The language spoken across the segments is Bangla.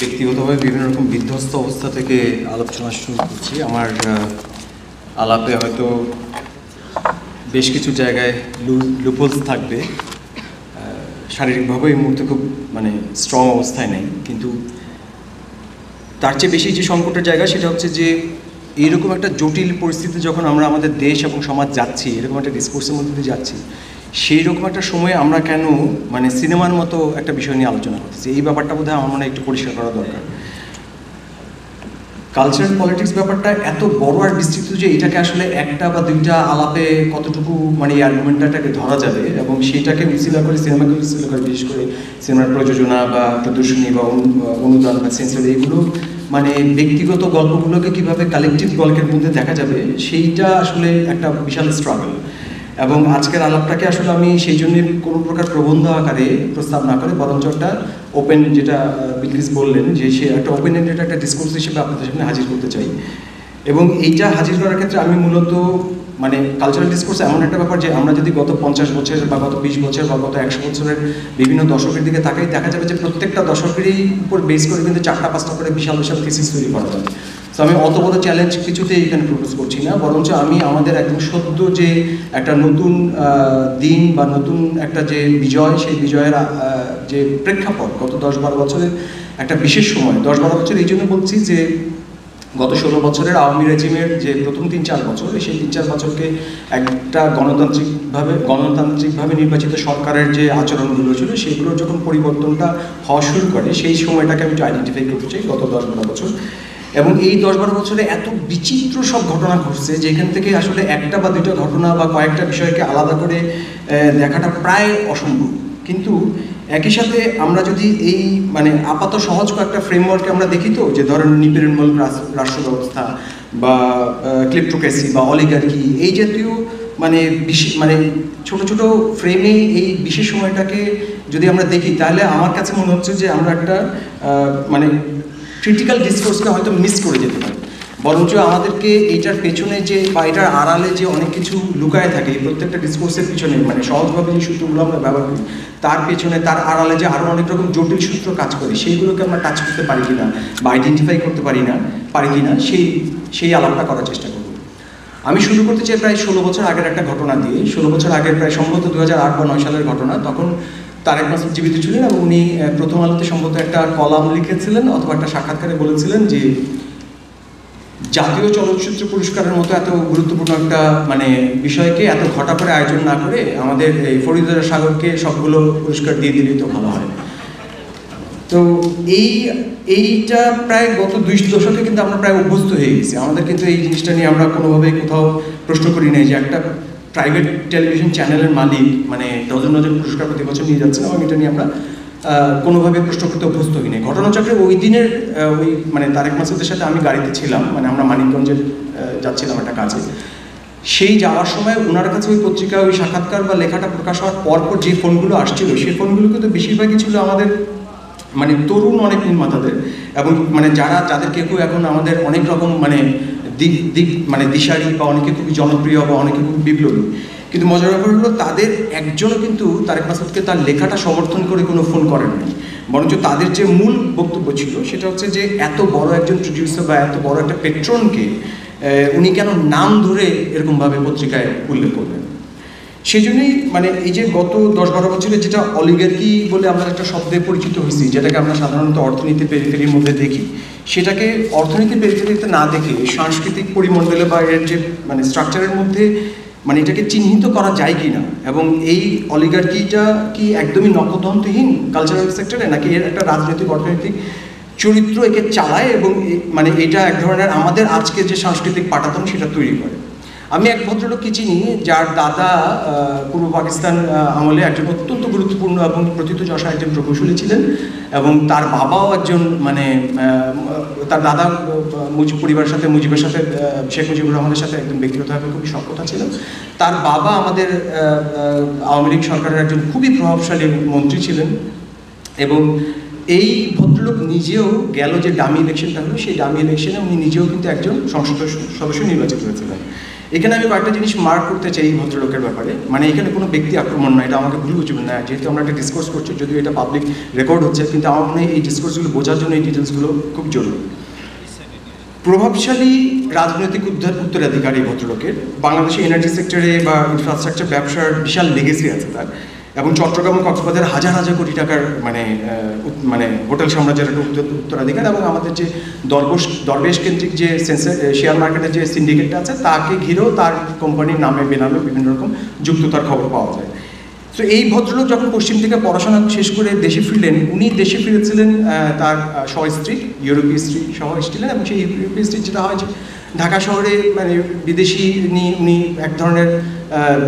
ব্যক্তিগতভাবে বিভিন্ন রকম বিধ্বস্ত অবস্থা থেকে আলোচনা শুরু করছি। আমার আলাপে হয়তো বেশ কিছু জায়গায় লুপোলস থাকবে। শারীরিকভাবে এই মুহূর্তে খুব স্ট্রং অবস্থায় নেই, কিন্তু তার চেয়ে বেশি যে সংকটের জায়গা সেটা হচ্ছে যে এইরকম একটা জটিল পরিস্থিতি যখন আমরা আমাদের দেশ এবং সমাজ যাচ্ছি, এরকম একটা ডিসকোর্সের মধ্যে দিয়ে যাচ্ছি, সেই রকম একটা সময়ে আমরা কেন সিনেমার মতো একটা বিষয় নিয়ে আলোচনা করতেছি, এই ব্যাপারটা বোধহয় আমার মনে হয় একটু পরিষ্কার করা দরকার। কালচারাল পলিটিক্স ব্যাপারটা এত বড় আর বিস্তৃত যে এটাকে আসলে একটা বা দুইটা আলাপে কতটুকু এই আর্গুমেন্টটাকে ধরা যাবে এবং সেইটাকে মিছিলা করে সিনেমাকে মিছিলা করে, বিশেষ করে সিনেমার প্রযোজনা বা প্রদর্শনী বা অনুদান বা সেন্সর, এগুলো ব্যক্তিগত গল্পগুলোকে কিভাবে কালেকটিভ গল্পের মধ্যে দেখা যাবে, সেইটা আসলে একটা বিশাল স্ট্রাগল। এবং আজকের আলাপটাকে আসলে আমি সেই জন্য কোনো প্রকার প্রবন্ধ আকারে প্রস্তাব না করে বরঞ্চ একটা ওপেন, যেটা বিলকিস বললেন যে সে একটা ওপেন এন্ডেড একটা ডিসকোর্স হিসেবে আপনাদের সামনে হাজির করতে চাই। এবং এইটা হাজির করার ক্ষেত্রে আমি মূলত কালচারাল ডিসকোর্স এমন একটা ব্যাপার যে আমরা যদি গত 50 বছর বা গত 20 বছর বা গত 100 বছরের বিভিন্ন দশকের দিকে তাকাই, দেখা যাবে যে প্রত্যেকটা দশকেরই উপর বেস করে কিন্তু 4টা-5টা করে বিশাল বিশাল থিসিস তৈরি করা যায়। তো আমি অত বড় চ্যালেঞ্জ কিছুতেই এখানে প্রপোজ করছি না, বরঞ্চ আমি আমাদের একদম সদ্য যে একটা নতুন দিন বা নতুন একটা যে বিজয়, সেই বিজয়ের যে প্রেক্ষাপট গত 10-12 বছরের একটা বিশেষ সময়। 10-12 বছর এই জন্য বলছি যে গত 16 বছরের আওয়ামী রেজিমের যে প্রথম 3-4 বছর, সেই 3-4 বছরকে একটা গণতান্ত্রিকভাবে নির্বাচিত সরকারের যে আচরণগুলো ছিল সেগুলোর যখন পরিবর্তনটা হওয়া শুরু করে, সেই সময়টাকে আমি একটু আইডেন্টিফাই করতে চাই গত 10-12 বছর। এবং এই 10-12 বছরে এত বিচিত্র সব ঘটনা ঘটছে যেখান থেকে আসলে একটা বা দুইটা ঘটনা বা কয়েকটা বিষয়কে আলাদা করে দেখাটা প্রায় অসম্ভব। কিন্তু একই সাথে আমরা যদি এই আপাত সহজ কয়েকটা ফ্রেমওয়ার্কে আমরা দেখি, তো যে ধরেন নিপীড়নমূলক রাষ্ট্র ব্যবস্থা বা ক্লিপ্টোক্রেসি বা অলিগার্কি, এই জাতীয় ছোট ছোট ফ্রেমে এই বিশেষ সময়টাকে যদি আমরা দেখি, তাহলে আমার কাছে মনে হচ্ছে যে আমরা একটা ক্রিটিক্যাল ডিসকোর্সকে হয়তো মিস করে যেতে পারি। বরঞ্চ আমাদেরকে এইটার পেছনে যে বা এটার আড়ালে যে অনেক কিছু লুকায় থাকে, এই প্রত্যেকটা ডিসকোর্সের পিছনে সহজভাবে যে সূত্রগুলো আমরা ব্যবহার করি, তার পেছনে তার আড়ালে যে আরও অনেক রকম জটিল সূত্র কাজ করে, সেইগুলোকে আমরা টাচ করতে পারি কিনা বা আইডেন্টিফাই করতে পারি কিনা সেই আলাপটা করার চেষ্টা করব। আমি শুরু করতে চাই প্রায় 16 বছর আগের একটা ঘটনা দিয়ে। 16 বছর আগের, প্রায় সম্ভবত 2008 বা 2009 সালের ঘটনা। তখন তারেক মাসুদ জীবিত ছিলেন এবং উনি প্রথম আলোতে সম্ভবত একটা কলাম লিখেছিলেন অথবা একটা সাক্ষাৎকারে বলেছিলেন যে জাতীয় চলচ্চিত্র পুরস্কারের মতো এত গুরুত্বপূর্ণ একটা বিষয়কে এত ঘটা করে আয়োজন না করে আমাদের এই ফরিদুর সাগরকে সবগুলো পুরস্কার দিয়ে দিলেই তো ভালো হয়। তো এইটা প্রায় গত 2 দশকে কিন্তু আমরা প্রায় অভ্যস্ত হয়ে গেছি। আমাদের কিন্তু এই জিনিসটা নিয়ে আমরা কোনোভাবে কোথাও প্রশ্ন করি নাই যে একটা প্রাইভেট টেলিভিশন চ্যানেলের মালিক ডজন পুরস্কার প্রতি বছর নিয়ে যাচ্ছেন এবং এটা নিয়ে আমরা কোনোভাবে প্রশ্ন করতে অভ্যস্ত হই নাই। ঘটনাচক্রে ওই দিনের ওই তারেক মাসুদের সাথে আমি গাড়িতে ছিলাম, আমরা মানিকগঞ্জে যাচ্ছিলাম একটা কাজে। সেই যাওয়ার সময় ওনার কাছে ওই পত্রিকা, ওই সাক্ষাৎকার বা লেখাটা প্রকাশ হওয়ার পরপর যে ফোনগুলো আসছিল, সেই ফোনগুলো কিন্তু বেশিরভাগই ছিল আমাদের তরুণ অনেক নির্মাতাদের, এবং যাদের কেউ এখন আমাদের অনেক রকম দিশারি বা অনেকে খুবই জনপ্রিয় বা অনেকে খুবই বিপ্লবী। কিন্তু মজার ব্যাপার হলো তাদের একজনও কিন্তু তারেক মাসুদকে তার লেখাটা সমর্থন করে কোনো ফোন করেননি, বরঞ্চ তাদের যে মূল বক্তব্য ছিল সেটা হচ্ছে যে এত বড় একজন প্রডিউসার বা এত বড় একটা পেট্রনকে উনি কেন নাম ধরে এরকমভাবে পত্রিকায় উল্লেখ করলেন। সেই জন্যই এই যে গত 10-12 বছরে যেটা অলিগার্কি বলে আমরা একটা শব্দে পরিচিত হয়েছি, যেটাকে আমরা সাধারণত অর্থনীতির পেরিফেরির মধ্যে দেখি, সেটাকে অর্থনীতির পেরিফেরিতে না দেখে সাংস্কৃতিক পরিমণ্ডলে বা এর যে স্ট্রাকচারের মধ্যে এটাকে চিহ্নিত করা যায় কি না, এবং এই অলিগার্কিটা কি একদমই নখদন্তহীন কালচারাল সেক্টরে, নাকি এর একটা রাজনৈতিক অর্থনৈতিক চরিত্র একে চালায় এবং এটা এক ধরনের আমাদের আজকে যে সাংস্কৃতিক পাটাতন সেটা তৈরি করে। আমি এক ভদ্রলোককে চিনি যার দাদা পূর্ব পাকিস্তান আমলে একজন অত্যন্ত গুরুত্বপূর্ণ এবং প্রথিতযশা একজন প্রকৌশলী ছিলেন, এবং তার বাবাও একজন তার দাদা পরিবারের সাথে, মুজিবের সাথে, শেখ মুজিবুর রহমানের সাথে একজন ব্যক্তিগতভাবে খুবই সখ্যতা ছিল। তার বাবা আমাদের আওয়ামী লীগ সরকারের একজন খুবই প্রভাবশালী মন্ত্রী ছিলেন, এবং এই ভদ্রলোক নিজেও গেল যে ডামি ইলেকশনটা হলো, সেই ডামি ইলেকশনে উনি নিজেও কিন্তু একজন সংসদ সদস্য নির্বাচিত হয়েছিলেন। এখানে আমি কয়েকটা জিনিস মার্ক করতে চাই এই ভদ্রলোকের ব্যাপারে, মানে এখানে কোনো ব্যক্তি আক্রমণ নয়, এটা আমাকে ভুল বুঝবেন না, যেহেতু আমরা একটা ডিসকোর্স করছি, যদিও এটা পাবলিক রেকর্ড হচ্ছে, কিন্তু আমার মনে হয় এই ডিসকোর্সগুলো বোঝার জন্য এই ডিটেলসগুলো খুব জরুরি। প্রভাবশালী রাজনৈতিক উত্তরাধিকারী ভদ্রলোকের বাংলাদেশের এনার্জি সেক্টরে বা ইনফ্রাস্ট্রাকচার ব্যবসার বিশাল লেগেসি আছে তার, এবং চট্টগ্রাম ও কক্সবাজার হাজার হাজার কোটি টাকার মানে হোটেল সাম্রাজ্যের একটা উত্তরাধিকার, এবং আমাদের যে দরবেশ কেন্দ্রিক যে শেয়ার মার্কেটের যে সিন্ডিকেটটা আছে তাকে ঘিরেও তার কোম্পানির নামে বেনামে বিভিন্ন রকম যুক্ততার খবর পাওয়া যায়। তো এই ভদ্রলোক যখন পশ্চিম থেকে পড়াশোনা শেষ করে দেশে ফিরলেন, উনি দেশে ফিরেছিলেন তার স্ত্রী, ইউরোপীয় স্ত্রী সহ এসেছিলেন, এবং সেই ইউরোপীয় স্ত্রী যেটা হয় যে ঢাকা শহরে মানে বিদেশি উনি এক ধরনের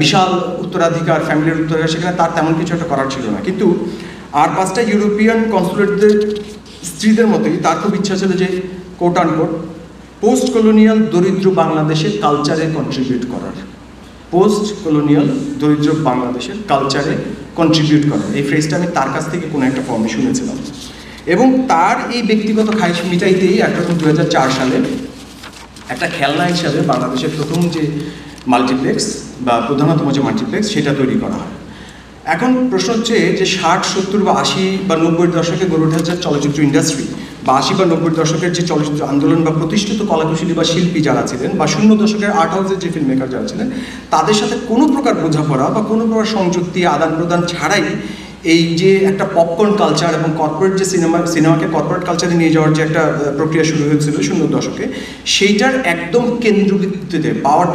বিশাল উত্তরাধিকার, ফ্যামিলির উত্তরাধিকার, সেখানে তার তেমন কিছু একটা করার ছিল না, কিন্তু আর 5টা ইউরোপিয়ান কনসুলেটদের স্ত্রীদের মতোই তার খুব ইচ্ছা ছিল যে কোট আনকোট পোস্ট কলোনিয়াল দরিদ্র বাংলাদেশের কালচারে কন্ট্রিবিউট করার, পোস্ট কলোনিয়াল দরিদ্র বাংলাদেশের কালচারে কন্ট্রিবিউট করার, এই ফ্রেজটা আমি তার কাছ থেকে কোনো একটা ফর্মে শুনেছিলাম। এবং তার এই ব্যক্তিগত খাইশ মিটাইতেই একরকম 2004 সালে একটা খেলনা হিসাবে বাংলাদেশের প্রথম যে মাল্টিপ্লেক্স বা প্রধানতম যে মাল্টিপ্লেক্স সেটা তৈরি করা হয়। এখন প্রশ্ন হচ্ছে যে 60, 70 বা 80 বা 90 দশকে গড়ে উঠেছে চলচ্চিত্র ইন্ডাস্ট্রি, বা 80 বা 90 দশকের যে চলচ্চিত্র আন্দোলন বা প্রতিষ্ঠিত কলাকুশলী বা শিল্পী যারা ছিলেন, বা 00 দশকের আর্ট হাউসের যে ফিল্ম মেকার যারা ছিলেন, তাদের সাথে কোনো প্রকার বোঝাপড়া বা কোনো প্রকার সংযুক্তি আদান প্রদান ছাড়াই এই যে একটা পপকর্ন কালচার এবং কর্পোরেট যে সিনেমাকে কর্পোরেট কালচারে নিয়ে যাওয়ার যে একটা প্রক্রিয়া শুরু হয়েছিল 00 দশকে, সেইটার একদম কেন্দ্রবিন্দুতে পাওয়ার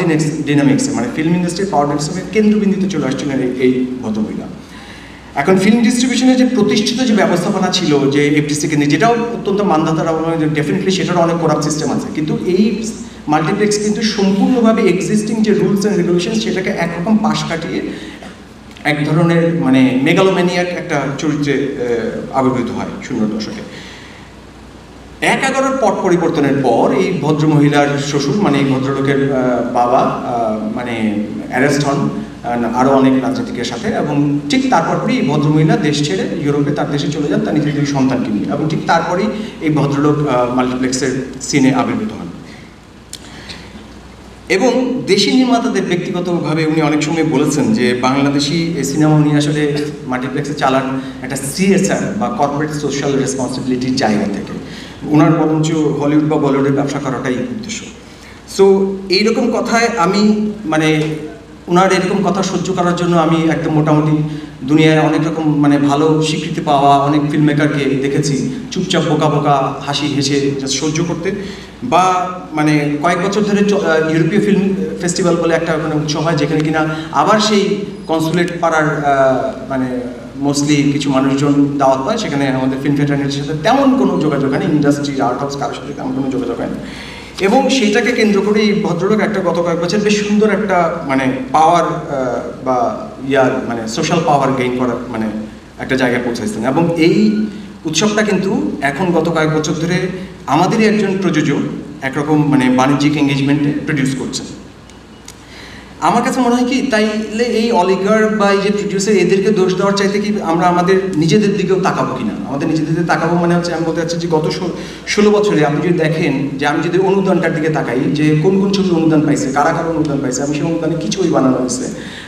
ডিনামিক্সে, মানে ফিল্ম ইন্ডাস্ট্রির পাওয়ার ডিনামিক্সের কেন্দ্রবিন্দুতে চলে আসছিলেন এই ভদ্রমহিলা। এখন ফিল্ম ডিস্ট্রিবিউশনের যে প্রতিষ্ঠিত যে ব্যবস্থাপনা ছিল যে এফটিসিকে নিয়ে, যেটাও অত্যন্ত মানধাতার, ডেফিনেটলি সেটারও অনেক করাপ্ট সিস্টেম আছে, কিন্তু এই মাল্টিপ্লেক্স কিন্তু সম্পূর্ণভাবে এক্সিস্টিং যে রুলস অ্যান্ড রেগুলেশন সেটাকে একরকম পাশ কাটিয়ে এক ধরনের মানে মেগালোম্যানিয়াক একটা চরিত্রে আবির্ভূত হয় 00 দশকে। 11 পট পরিবর্তনের পর এই ভদ্রমহিলার শ্বশুর, মানে এই ভদ্রলোকের বাবা মানে অ্যারেস্ট হন আরও অনেক রাজনীতিকের সাথে, এবং ঠিক তারপরই এই ভদ্রমহিলা দেশ ছেড়ে ইউরোপে তার দেশে চলে যান তার নিজের দুই সন্তানকে নিয়ে, এবং ঠিক তারপরেই এই ভদ্রলোক মাল্টিপ্লেক্সের সিনে আবির্ভূত হন। এবং দেশি নির্মাতাদের ব্যক্তিগতভাবে উনি অনেক সময় বলেছেন যে বাংলাদেশি সিনেমা উনি আসলে মাল্টিপ্লেক্সে চালান একটা CSR বা কর্পোরেট সোশ্যাল রেসপন্সিবিলিটির জায়গা থেকে, ওনার বরঞ্চ হলিউড বা বলিউডের ব্যবসা করাটাই উদ্দেশ্য। সো এইরকম কথায় আমি মানে ওনার এরকম কথা সহ্য করার জন্য আমি একদম মোটামুটি দুনিয়ায় অনেক রকম মানে ভালো স্বীকৃতি পাওয়া অনেক ফিল্ম মেকারকে দেখেছি চুপচাপ বোকা বোকা হাসি হেসে সহ্য করতে, বা মানে কয়েক বছর ধরে ইউরোপীয় ফিল্ম ফেস্টিভ্যাল বলে একটা মানে উৎসব হয়, যেখানে কিনা আবার সেই কনসুলেট পাড়ার মানে মোস্টলি কিছু মানুষজন দাওয়াত পায়, সেখানে আমাদের ফিল্ম ফ্যাটার্নিটির সাথে তেমন কোনো যোগাযোগ হয়নি, ইন্ডাস্ট্রি আর্ট হাউস কারোর সাথে তেমন কোনো যোগাযোগ হয়নি। এবং সেইটাকে কেন্দ্র করে এই ভদ্রলোক একটা গত কয়েক বছর বেশ সুন্দর একটা মানে পাওয়ার বা মানে সোশ্যাল পাওয়ার গেইন করার মানে একটা জায়গায় পৌঁছাইছেন, এবং এই উৎসবটা কিন্তু এখন গত কয়েক বছর ধরে আমাদেরই একজন প্রযোজক একরকম মানে বাণিজ্যিক এঙ্গেজমেন্টে প্রডিউস করছেন। আমার কাছে মনে হয় কি তাইলে এই অলিগার বা এই যে প্রডিউসার এদেরকে দোষ দেওয়ার চাইতে কি আমরা আমাদের নিজেদের দিকেও তাকাবো কিনা, আমাদের নিজেদের দিকে তাকাবো মানে হচ্ছে আমি বলতে চাচ্ছি যে গত 16 বছরে আপনি যদি দেখেন যে আমি যদি অনুদানটার দিকে তাকাই যে কোন কোন ছবি অনুদান পাইছে, কারা কারা অনুদান পাইছে, আমি সেই অনুদানে কিছুই বানানো হয়েছে,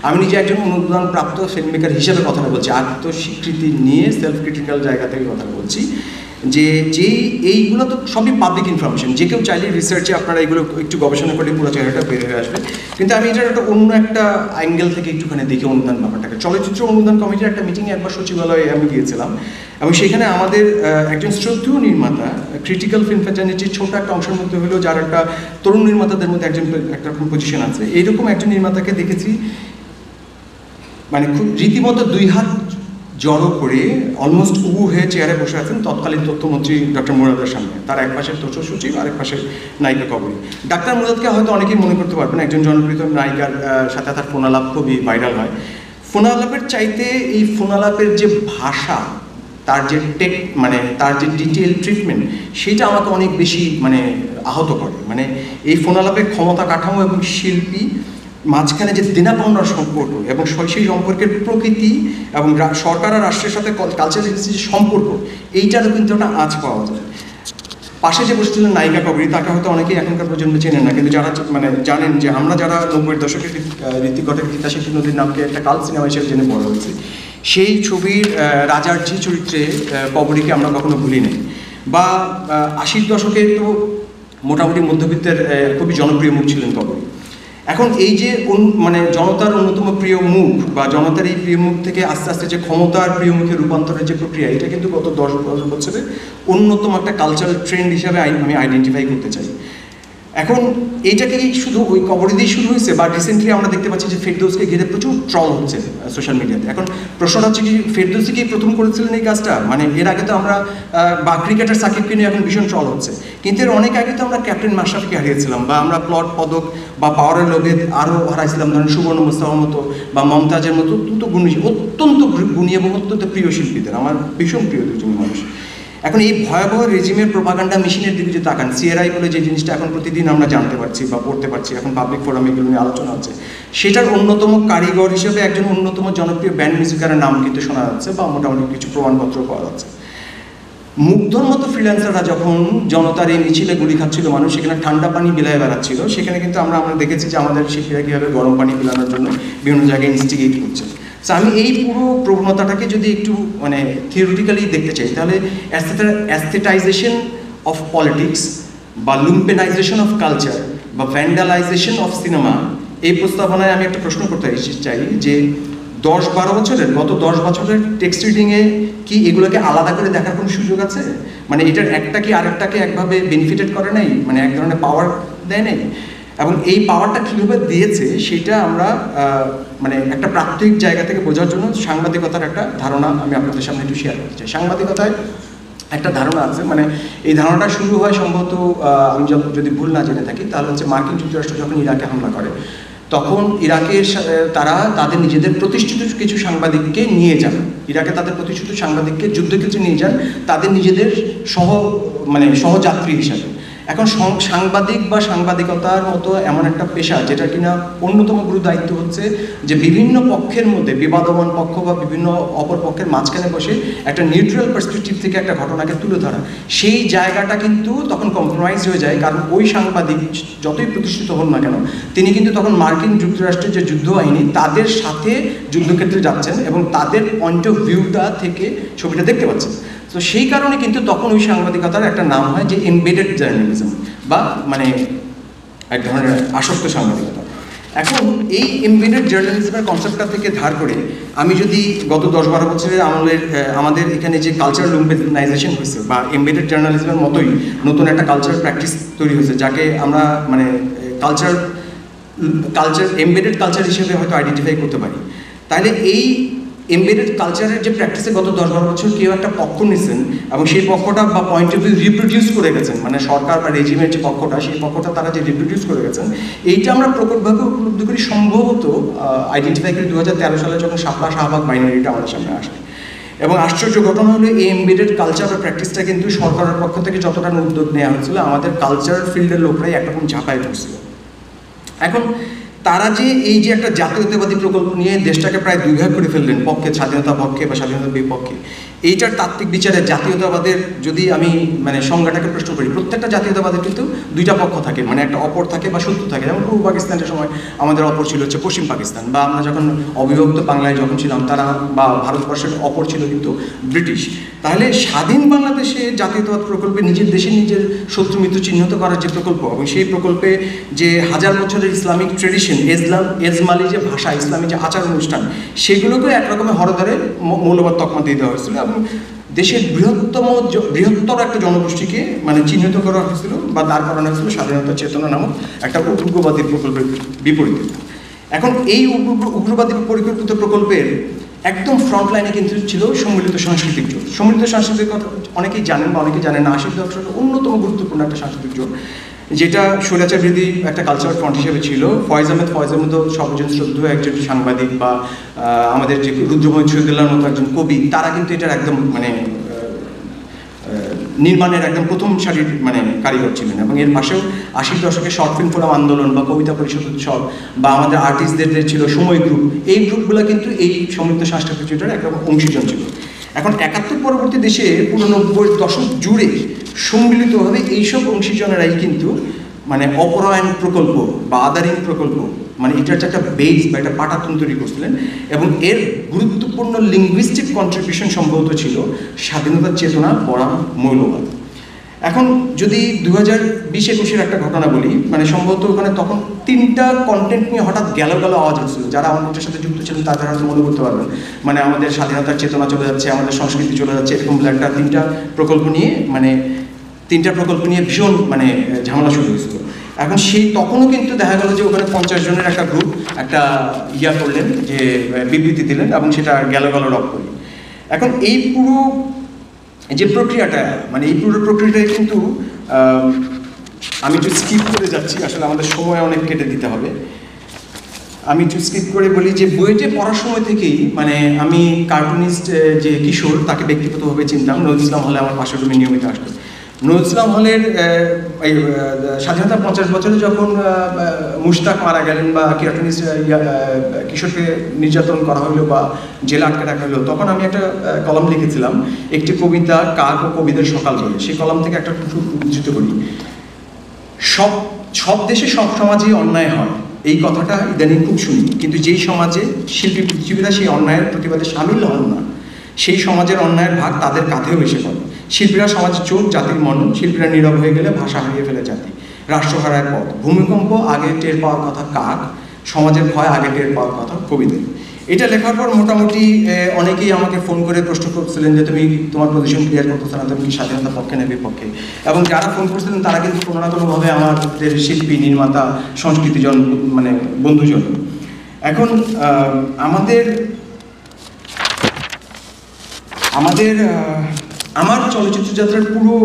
আমি নিজে একজন অনুদান প্রাপ্ত ফিল্ম মেকার হিসেবে কথাটা বলছি, আত্মস্বীকৃতি নিয়ে সেলফ ক্রিটিক্যাল জায়গা থেকে কথা বলছি, যে এইগুলো তো সবই পাবলিক ইনফরমেশন, যে কেউ চাইলে রিসার্চে আপনারা এগুলো একটু গবেষণা করে পুরো জায়গাটা বের হয়ে আসবে। কিন্তু আমি এটার একটা অন্য একটা অ্যাঙ্গেল থেকে একটুখানি দেখি অনুদান ব্যাপারটাকে। চলচ্চিত্র অনুদান কমিটির একটা মিটিংয়ে একবার সচিবালয়ে আমি গিয়েছিলাম, এবং সেখানে আমাদের একজন শ্রদ্ধেয় নির্মাতা ক্রিটিক্যাল ফিল্ম ফ্যাটার্নিটির ছোট একটা অংশের মধ্যে হলেও যার একটা তরুণ নির্মাতাদের মধ্যে একটা পজিশন আছে, এইরকম একজন নির্মাতাকে দেখেছি মানে খুব রীতিমতো 2 হাত জড়ো করে অলমোস্ট উবু হয়ে চেয়ারে বসে আছেন তৎকালীন তথ্যমন্ত্রী ডক্টর মুরাদের সামনে, তার এক পাশে তথ্য সচিব আর এক পাশে নায়িকা কবরী। ডাক্তার মুরাদকে হয়তো অনেকেই মনে করতে পারবেন একজন জনপ্রিয় নায়িকার সাথে তার ফোনালাপ খুবই ভাইরাল হয়। ফোনালাপের চাইতে এই ফোনালাপের যে ভাষা, তার যে মানে তার যে ডিটেল ট্রিটমেন্ট, সেটা আমাকে অনেক বেশি মানে আহত করে। মানে এই ফোনালাপের ক্ষমতা কাঠামো এবং শিল্পী মাঝখানে যে দেনা-পাওনার সম্পর্ক এবং সেই সম্পর্কের প্রকৃতি এবং সরকার আর রাষ্ট্রের সাথে কালচারাল যে সম্পর্ক, এইটারও কিন্তু একটা আঁচ পাওয়া যায়। পাশে যে বসেছিলেন নায়িকা কবরী, তাকে হয়তো অনেকেই এখনকার প্রজন্মে চেনেন না, কিন্তু যারা মানে জানেন যে আমরা যারা 90-এর দশকের ঋত্বিক ঘটকের গীতাশিল্পী নদীর নামকে একটা কাল সিনেমা হিসেবে জেনে বড় হয়েছে, সেই ছবির রাজার ঝি চরিত্রে কবরীকে আমরা কখনো ভুলি নাই। বা 80-র দশকে তো মোটামুটি মধ্যবিত্তের খুবই জনপ্রিয় মুখ ছিলেন কবরী। এখন এই যে মানে জনতার অন্যতম প্রিয় মুখ বা জনতার এই প্রিয় মুখ থেকে আস্তে আস্তে যে ক্ষমতার প্রিয় মুখে রূপান্তরের যে প্রক্রিয়া, এটা কিন্তু গত 10 বছরে অন্যতম একটা কালচারাল ট্রেন্ড হিসাবে আমি আইডেন্টিফাই করতে চাই। এখন এইটাকে শুধু ওই কবরী দিয়ে শুরু হয়েছে, বা রিসেন্টলি আমরা দেখতে পাচ্ছি যে ফেরদৌসকে ঘিরে প্রচুর ট্রল হচ্ছে সোশ্যাল মিডিয়াতে। এখন প্রশ্নটা হচ্ছে কি, ফেরদৌসি কি প্রথম করেছিলেন এই কাজটা? মানে এর আগে তো আমরা বা ক্রিকেটার সাকিবকে নিয়ে এখন ভীষণ ট্রল হচ্ছে, কিন্তু এর অনেক আগে তো আমরা ক্যাপ্টেন মাশরাফিকে হারিয়েছিলাম, বা আমরা প্লট পদক বা পাওয়ারের লোভে আরও হারাইছিলাম ধরেন সুবর্ণ মোস্তফার মতো বা মমতাজের মতো অত্যন্ত গুণী এবং অত্যন্ত প্রিয় শিল্পীদের, আমার ভীষণ প্রিয় দুজন মানুষ। এখন এই ভয়াবহ রেজিমের প্রোপাগান্ডা মেশিনের দিকে যে তাকান, সিআরআই বলে যে জিনিসটা এখন প্রতিদিন আমরা জানতে পারছি বা পড়তে পারছি, এখন পাবলিক ফোরামে এগুলো নিয়ে আলোচনা হচ্ছে, সেটার অন্যতম কারিগর হিসেবে একজন অন্যতম জনপ্রিয় ব্যান্ড মিউজিকারের নাম কিন্তু শোনা যাচ্ছে বা মোটামুটি কিছু প্রমাণপত্র পাওয়া যাচ্ছে। মুগ্ধর মতো ফ্রিল্যান্সাররা যখন জনতার এই মিছিলে গুলি খাচ্ছিল, মানুষ সেখানে ঠান্ডা পানি বিলায় বেড়াচ্ছিল, সেখানে কিন্তু আমরা দেখেছি যে আমাদের শিল্পীরা কীভাবে গরম পানি বিলানোর জন্য বিভিন্ন জায়গায় ইনস্টিগেট করছে। সো আমি এই পুরো প্রবণতাটাকে যদি একটু মানে থিওরিটিক্যালি দেখতে চাই, তাহলে অ্যাস্থেটাইজেশন অফ পলিটিক্স বা লুম্পেনাইজেশন অফ কালচার বা ভ্যান্ডালাইজেশন অফ সিনেমা, এই প্রস্তাবনায় আমি একটা প্রশ্ন করতে চাই যে গত 10 বছরের টেক্সট রিডিংয়ে কি এগুলোকে আলাদা করে দেখার কোনো সুযোগ আছে? মানে এটার একটা কি আরেকটাকে একভাবে বেনিফিটেড করে নাই, মানে এক ধরনের পাওয়ার দেয় নাই? এবং এই পাওয়ারটা কীভাবে দিয়েছে সেটা আমরা মানে একটা প্রাত্যহিক জায়গা থেকে বোঝার জন্য সাংবাদিকতার একটা ধারণা আমি আপনাদের সামনে একটু শেয়ার করতে চাই। সাংবাদিকতায় একটা ধারণা আছে, মানে এই ধারণাটা শুরু হয় সম্ভবত, আমি যদি ভুল না জেনে থাকি, তাহলে হচ্ছে মার্কিন যুক্তরাষ্ট্র যখন ইরাকে হামলা করে, তখন ইরাকের তারা তাদের নিজেদের প্রতিষ্ঠিত কিছু সাংবাদিককে নিয়ে যান, ইরাকে তাদের প্রতিষ্ঠিত সাংবাদিককে যুদ্ধক্ষেত্রে নিয়ে যান তাদের নিজেদের সহযাত্রী হিসাবে। এখন সাংবাদিক বা সাংবাদিকতার মতো এমন একটা পেশা যেটা কিনা অন্যতম গুরু দায়িত্ব হচ্ছে যে বিভিন্ন পক্ষের মধ্যে, বিবাদমান পক্ষ বা বিভিন্ন অপর পক্ষের মাঝখানে বসে একটা নিউট্রাল পার্সপেক্টিভ থেকে একটা ঘটনাকে তুলে ধরা, সেই জায়গাটা কিন্তু তখন কম্প্রোমাইজ হয়ে যায়। কারণ ওই সাংবাদিক যতই প্রতিষ্ঠিত হন না কেন, তিনি কিন্তু তখন মার্কিন যুক্তরাষ্ট্রের যে যুদ্ধ আইনি তাদের সাথে যুদ্ধক্ষেত্রে যাচ্ছেন এবং তাদের পয়েন্ট অফ ভিউটা থেকে ছবিটা দেখতে পাচ্ছেন। তো সেই কারণে কিন্তু তখন ওই সাংবাদিকতার একটা নাম হয় যে এমবেডেড জার্নালিজম বা মানে এক ধরনের আসক্ত সাংবাদিকতা। এখন এই এমবেডেড জার্নালিজমের কনসেপ্টটা থেকে ধার করে আমি যদি গত 10-12 বছরের আমাদের এখানে যে কালচারাল লুম্পেনাইজেশন হয়েছে বা এমবেডেড জার্নালিজমের মতোই নতুন একটা কালচারাল প্র্যাকটিস তৈরি হয়েছে, যাকে আমরা মানে এমবেডেড কালচার হিসেবে হয়তো আইডেন্টিফাই করতে পারি, তাহলে এই এমবেডেড কালচারের যে প্র্যাকটিসে গত 10-12 বছর কেউ একটা পক্ষ নিয়েছেন এবং সেই পক্ষটা বা পয়েন্ট অফ ভিউ রিপ্রোডিউস করে গেছেন, মানে সরকার বা রেজিমের যে পক্ষটা, সেই পক্ষটা তারা যে রিপ্রোডিউস করে গেছেন, এইটা আমরা প্রকটভাবে উপলব্ধি করি সম্ভবত আইডেন্টিফাই করি 2013 সালে যখন শাপলা শাহবাগ বাইনারিটা আমাদের সামনে আসে। এবং আশ্চর্য ঘটনা হলো এই এমবেডেড কালচার বা প্র্যাকটিসটা কিন্তু সরকারের পক্ষ থেকে যতটা উদ্যোগ নেওয়া হয়েছিল, আমাদের কালচার ফিল্ডের লোকরাই একরকম ঝাঁপায় পড়ছিল। এখন তারা যে এই যে একটা জাতীয়তাবাদী প্রকল্প নিয়ে দেশটাকে প্রায় 2 ভাগ করে ফেললেন, পক্ষে স্বাধীনতার পক্ষে বা স্বাধীনতার বিপক্ষে, এইটার তাত্ত্বিক বিচারে জাতীয়তাবাদের যদি আমি মানে সংজ্ঞাটাকে প্রশ্ন করি, প্রত্যেকটা জাতীয়তাবাদের কিন্তু 2টা পক্ষ থাকে, মানে একটা অপর থাকে বা শত্রু থাকে। যেমন পূর্ব পাকিস্তানের সময় আমাদের অপর ছিল হচ্ছে পশ্চিম পাকিস্তান, বা আমরা যখন অবিভক্ত বাংলায় যখন ছিলাম তারা বা ভারতবর্ষের অপর ছিল কিন্তু ব্রিটিশ। তাহলে স্বাধীন বাংলাদেশে জাতীয়তাবাদ প্রকল্পে নিজের দেশে নিজের শত্রু মিত্র চিহ্নিত করার যে প্রকল্প এবং সেই প্রকল্পে যে 1000 বছরের ইসলামিক ট্রেডিশন, এজমালি যে ভাষা, ইসলামী যে আচার অনুষ্ঠান, সেগুলোকে একরকমের হরধরে মৌলবাদ তকমা দিয়ে দেওয়া হয়েছিল এবং দেশের বৃহত্তর একটা জনগোষ্ঠীকে মানে চিহ্নিত করা হয়েছিল বা দাঁড় করানো হয়েছিল স্বাধীনতা চেতনা নামক একটা উগ্রবাদী প্রকল্পের বিপরীতে। এখন এই উগ্রবাদী পরিকল্পিত প্রকল্পের একদম ফ্রন্ট লাইনে কিন্তু ছিল সম্মিলিত সাংস্কৃতিক জোট। সম্মিলিত সাংস্কৃতিক কথা অনেকেই জানেন বা অনেকেই জানেন না, 80 দশকের অন্যতম গুরুত্বপূর্ণ একটা সাংস্কৃতিক জোট, যেটা স্বৈরাচার বিরোধী একটা কালচারাল ফ্রন্ট হিসেবে ছিল। ফয়েজ আহমেদ সর্বজন শ্রদ্ধেয় একজন সাংবাদিক বা আমাদের যে রুদ্রময় শহীদুল্লাহর মতো একজন কবি, তারা কিন্তু এটার একদম মানে নির্মাণের একদম প্রথম সারির মানে কারিগর ছিলেন। এবং এর পাশেও 80 দশকে শর্ট ফিল্ম ফোরাম আন্দোলন বা কবিতা পরিষদ উৎসব বা আমাদের আর্টিস্টদের যে ছিল সময় গ্রুপ, এই গ্রুপগুলো কিন্তু এই সম্মিলিত সাংস্কৃতিক জোটের একটা অংশীজন ছিল। এখন 71 পরবর্তী দেশে পুরো 90 দশক জুড়ে সম্মিলিতভাবে এইসব অংশীজনেরাই কিন্তু মানে অপরায়ণ প্রকল্প বা আদারিং প্রকল্প মানে এটার একটা বেস বা একটা পাটাতন তৈরি করছিলেন, এবং এর গুরুত্বপূর্ণ লিঙ্গুইস্টিক কন্ট্রিবিউশন সম্ভবত ছিল স্বাধীনতার চেতনা বনাম মৌলবাদ। এখন যদি 2020-21 একটা ঘটনা বলি, মানে সম্ভবত ওখানে তখন 3টা কন্টেন্ট নিয়ে হঠাৎ গেল আওয়াজ হচ্ছিল, যারা আমাদের সাথে যুক্ত ছিলেন তারা হয়তো মনে করতে পারবেন, মানে আমাদের স্বাধীনতার চেতনা চলে যাচ্ছে, আমাদের সংস্কৃতি চলে যাচ্ছে, এরকম একটা 3টা প্রকল্প নিয়ে ভীষণ মানে ঝামেলা শুরু হয়েছিল। এখন তখনও কিন্তু দেখা গেল যে ওখানে 50 জনের একটা গ্রুপ একটা করলেন, যে বিবৃতি দিলেন, এবং সেটা গেল রব করি। এখন এই পুরো যে প্রক্রিয়াটা, মানে এই পুরো প্রক্রিয়াটাই কিন্তু আমি একটু স্কিপ করে যাচ্ছি, আসলে আমাদের সময় অনেক কেটে দিতে হবে। আমি একটু স্কিপ করে বলি যে বইটি পড়ার সময় থেকেই মানে আমি কার্টুনিস্ট যে কিশোর তাকে ব্যক্তিগতভাবে চিনতাম। নজরুল ইসলাম হলে আমার পাশের রুমে নিয়মিত আসতো। নজরুল ইসলাম হলের স্বাধীনতা 50 বছরে যখন মুশতাক মারা গেলেন বা কার্টুনিস্ট কিশোরকে নির্যাতন করা হলো বা জেলে আটকে রাখা হলো, তখন আমি একটা কলাম লিখেছিলাম, একটি কবিতা কাক ও কবিদের সকাল বলে। সেই কলাম থেকে একটা উদ্ধৃত করি, সব দেশে সব সমাজেই অন্যায় হয়, এই কথাটা ইদানিং খুব শুনি, কিন্তু যেই সমাজে শিল্পী পৃথিবীরা সেই অন্যায়ের প্রতিবাদে সামিল হন না, সেই সমাজের অন্যায়ের ভাগ তাদের কাঁধেও এসে পড়ে। শিল্পীরা সমাজের চোখ, জাতির মনন, শিল্পীরা নীরব হয়ে গেলে ভাষা হারিয়ে ফেলে জাতি, রাষ্ট্র হারায় পথ, ভূমিকম্প আগে টের পাওয়ার কথা কাক, সমাজের ভয় আগে টের পাওয়ার কথা কবিদের। এটা লেখার পর মোটামুটি অনেকেই আমাকে ফোন করে প্রশ্ন করছিলেন যে তুমি তোমার পজিশন ক্লিয়ার করতেছো না, তুমি কি স্বাধীনতার পক্ষে না বিপক্ষে। এবং যারা ফোন করছিলেন তারা কিন্তু কোনো না কোনোভাবে আমাদের শিল্পী, নির্মাতা, সংস্কৃতিজন মানে বন্ধুজন। এখন আমার চলচ্চিত্র যাত্রার পুরো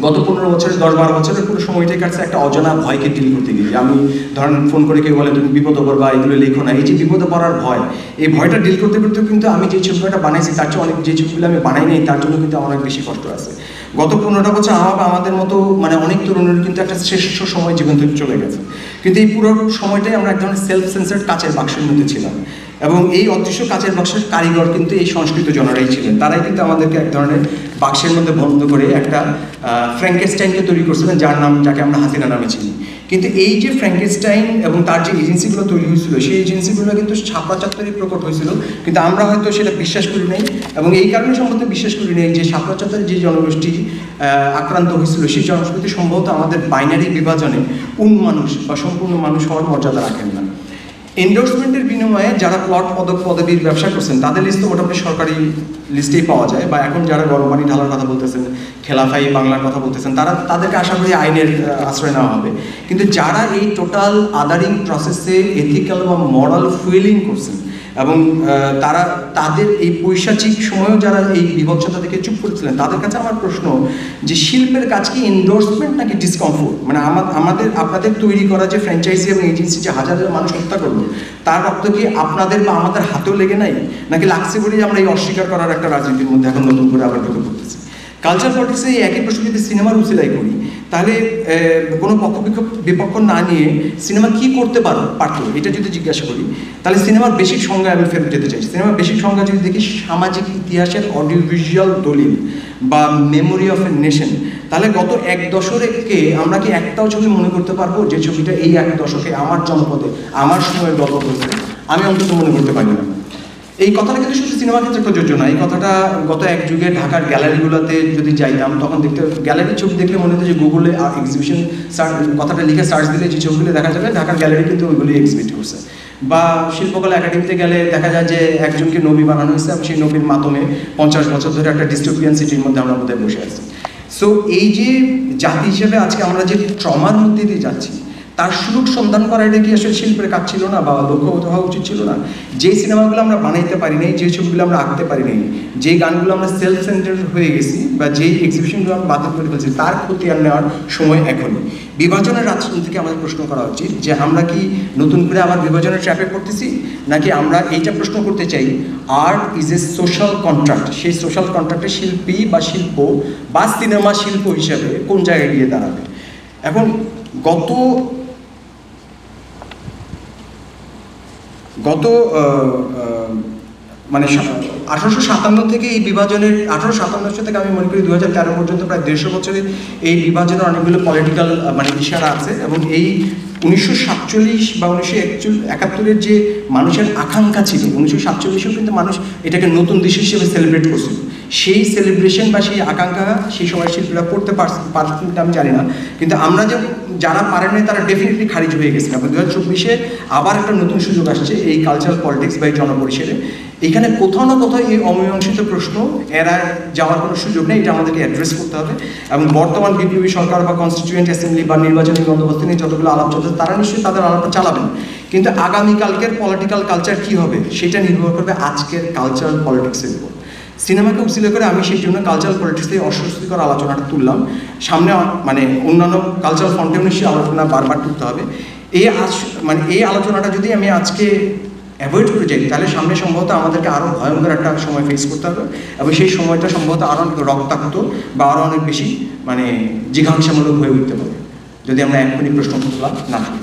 গত 15 বছরের 10-12 বছরের পুরো সময়টাই কাটছে একটা অজানা ভয়কে ডিল করতে গিয়ে। আমি ধরেন ফোন করে কেউ বলে তুমি বিপদে পড়বা, এগুলো লেখো না, এই যে বিপদে পড়ার ভয়, এই ভয়টা ডিল করতে করতে কিন্তু আমি যে ছবিটা বানাইছি তার চেয়ে অনেক, যে ছবিগুলো আমি বানাই নাই তার জন্য কিন্তু আমার অনেক বেশি কষ্ট আছে। গত 15টা বছর আমাদের মতো মানে অনেক তরুণের কিন্তু একটা শ্রেষ্ঠ সময় জীবন থেকে চলে গেছে, কিন্তু এই পুরো সময়টাই আমরা এক ধরনের সেলফ সেন্সার্ড কাচের বাক্সের মধ্যে ছিলাম, এবং এই অদৃশ্য কাচের বাক্সের কারিগর কিন্তু এই সংস্কৃত জনরাই ছিলেন। তারাই কিন্তু আমাদেরকে এক ধরনের বাক্সের মধ্যে বন্ধ করে একটা ফ্র্যাঙ্কেনস্টাইনকে তৈরি করছিলেন, যাকে আমরা হাসিনা নামে চিনি। কিন্তু এই যে ফ্র্যাঙ্কেনস্টাইন এবং তার যে এজেন্সিগুলো তৈরি হয়েছিল, সেই এজেন্সিগুলো কিন্তু ছাপড়াচাত্তরই প্রকট হয়েছিল, কিন্তু আমরা হয়তো সেটা বিশ্বাস করি নাই, এবং এই কারণে সম্ভবত বিশ্বাস করি নাই যে ছাপড়াচাত্তরের যে জনগোষ্ঠী আক্রান্ত হয়েছিল, সেই জনগোষ্ঠী সম্ভবত আমাদের বাইনারি বিভাজনে মানুষ বা সম্পূর্ণ মানুষ হওয়ার মর্যাদা রাখেন না। এন্ডোর্সমেন্টের বিনিময়ে যারা প্লট পদবীর ব্যবসা করছেন তাদের লিস্ট তো মোটামুটি সরকারি লিস্টেই পাওয়া যায়, বা এখন যারা গরম পানি ঢালার কথা বলতেছেন, খেলাফাই বাংলার কথা বলতেছেন, তাদেরকে আশা করি আইনের আশ্রয় নেওয়া হবে। কিন্তু যারা এই টোটাল আদারিং প্রসেসে এথিক্যাল বা মরাল ফুয়েলিং করছেন, এবং তাদের এই পৈশাচিক সময়েও যারা এই বিভৎসতা থেকে চুপ করেছিলেন, তাদের কাছে আমার প্রশ্ন যে শিল্পের কাজ কি এন্ডোর্সমেন্ট নাকি ডিসকমফোর্ট? মানে আপনাদের তৈরি করা যে ফ্র্যাঞ্চাইজি এবং এজেন্সি যে হাজার মানুষ হত্যা করলো, তার রক্ত কি আপনাদের বা আমাদের হাতেও লেগে নাই, নাকি লাগছে বলেই আমরা এই অস্বীকার করার একটা রাজনীতির মধ্যে এখন নতুন করে আবার ঢুকে পড়তেছি? কালচার পলিটিক্সে এই একই প্রশ্ন যদি সিনেমার উচিলাই করি, তাহলে কোনো বিপক্ষ না নিয়ে সিনেমা কী করতে পারতো এটা যদি জিজ্ঞাসা করি, তাহলে সিনেমার বেসিক সংজ্ঞা আমি ফেরত যেতে চাই। সিনেমার বেসিক সংজ্ঞা যদি দেখি সামাজিক ইতিহাসের অডিও ভিজুয়াল দলিল বা মেমোরি অফ এ নেশন, তাহলে গত 1 দশকে আমরা কি একটাও ছবি মনে করতে পারবো যে ছবিটা এই 1 দশকে আমার জনপদে আমার সময়ের গল্প বলছে? আমি অন্তত মনে করতে পারি না। এই কথাটা কিন্তু শুধু সিনেমার ক্ষেত্রে প্রযোজ্য না, এই কথাটা গত এক যুগে ঢাকার গ্যালারিগুলোতে যদি যাইতাম তখন দেখতে, গ্যালারির ছবি দেখলে মনে হতো যে গুগলে এক্সিবিশন কথাটা লিখে সার্চ দিলে যে ছবিগুলো দেখা যাবে, ঢাকার গ্যালারি কিন্তু ওইগুলি এক্সিবিট করছে। বা শিল্পকলা একাডেমিতে গেলে দেখা যায় যে একজনকে নবী বানানো হয়েছে, এবং সেই নবীর মাধ্যমে 50 বছর ধরে একটা ডিস্টোপিয়ান সিটির মধ্যে আমরা বোধহয় বসে আছি। সো এই যে জাতি হিসেবে আজকে আমরা যে ট্রমার মধ্যে দিয়ে যাচ্ছি, তার সুযোগ সন্ধান করা এটা কি আসলে শিল্পের কাজ ছিল না বা লক্ষ্য হওয়া উচিত ছিল না? যে সিনেমাগুলো আমরা বানাইতে পারি নাই, যে ছবিগুলো আমরা আঁকতে পারি নাই, যে গানগুলো আমরা সেলফ সেন্টার হয়ে গেছি, বা যেই এক্সিবিশনগুলো আমরা বাতিল করে ফেলছি, তার খতিয়ান নেওয়ার সময় এখনই। বিভাজনের রাজনীতি থেকে আমাদের প্রশ্ন করা উচিত যে আমরা কি নতুন করে আবার বিভাজনের ট্র্যাপে পড়তেছি, নাকি আমরা এইটা প্রশ্ন করতে চাই art is a social contract, সেই সোশ্যাল কন্ট্রাক্টে শিল্পী বা শিল্প বা সিনেমা শিল্প হিসাবে কোন জায়গায় গিয়ে দাঁড়াবে? এখন মানে 1857 থেকে এই বিভাজনের 1857 থেকে আমি মনে করি 2013 পর্যন্ত প্রায় 150 বছরের এই বিভাজনের অনেকগুলো পলিটিক্যাল মানে ইশারা আছে, এবং এই 1947 বা 1971 যে মানুষের আকাঙ্ক্ষা ছিল, 1947-এও কিন্তু মানুষ এটাকে নতুন দেশ হিসেবে সেলিব্রেট করছিল। সেই সেলিব্রেশন বা সেই আকাঙ্ক্ষা সেই সময় শিল্পীরা করতে পারছেন আমি জানি না, কিন্তু আমরা যে যারা পারেন নাই তারা ডেফিনেটলি খারিজ হয়ে গেছে। এবং 2024-এ আবার একটা নতুন সুযোগ আসছে এই কালচারাল পলিটিক্স বা এই জনপরিসরে। এখানে কোথাও না কোথাও এই অমীমাংসিত প্রশ্ন এরা যাওয়ার কোনো সুযোগ নেই, এটা আমাদেরকে অ্যাড্রেস করতে হবে। এবং বর্তমান বিপ্লবী সরকার বা কনস্টিটিউয়েন্ট অ্যাসেম্বলি বা নির্বাচনী বন্দোবস্ত নিয়ে যতগুলো আলাপ চলছে তারা নিশ্চয়ই তাদের আলাপটা চালাবেন, কিন্তু আগামীকালকের পলিটিক্যাল কালচার কী হবে সেটা নির্ভর করবে আজকের কালচারাল পলিটিক্সের উপর। সিনেমাকে উচিত করে আমি সেই জন্য কালচারাল পলিটিক্সে অস্বস্তিকর আলোচনাটা তুললাম। সামনে মানে অন্যান্য কালচারাল ফন্টেও নিশ্চয়ই আলোচনা বারবার তুলতে হবে। এই আলোচনাটা যদি আমি আজকে অ্যাভয়েড করে যাই তাহলে সামনে সম্ভবত আমাদেরকে আরও ভয়ঙ্কর একটা সময় ফেস করতে হবে, এবং সেই সময়টা সম্ভবত আরও অনেক রক্তাক্ত বা আরও অনেক বেশি মানে জিঘাংসামূলক হয়ে উঠতে পারে যদি আমরা এখনই প্রশ্ন না করি।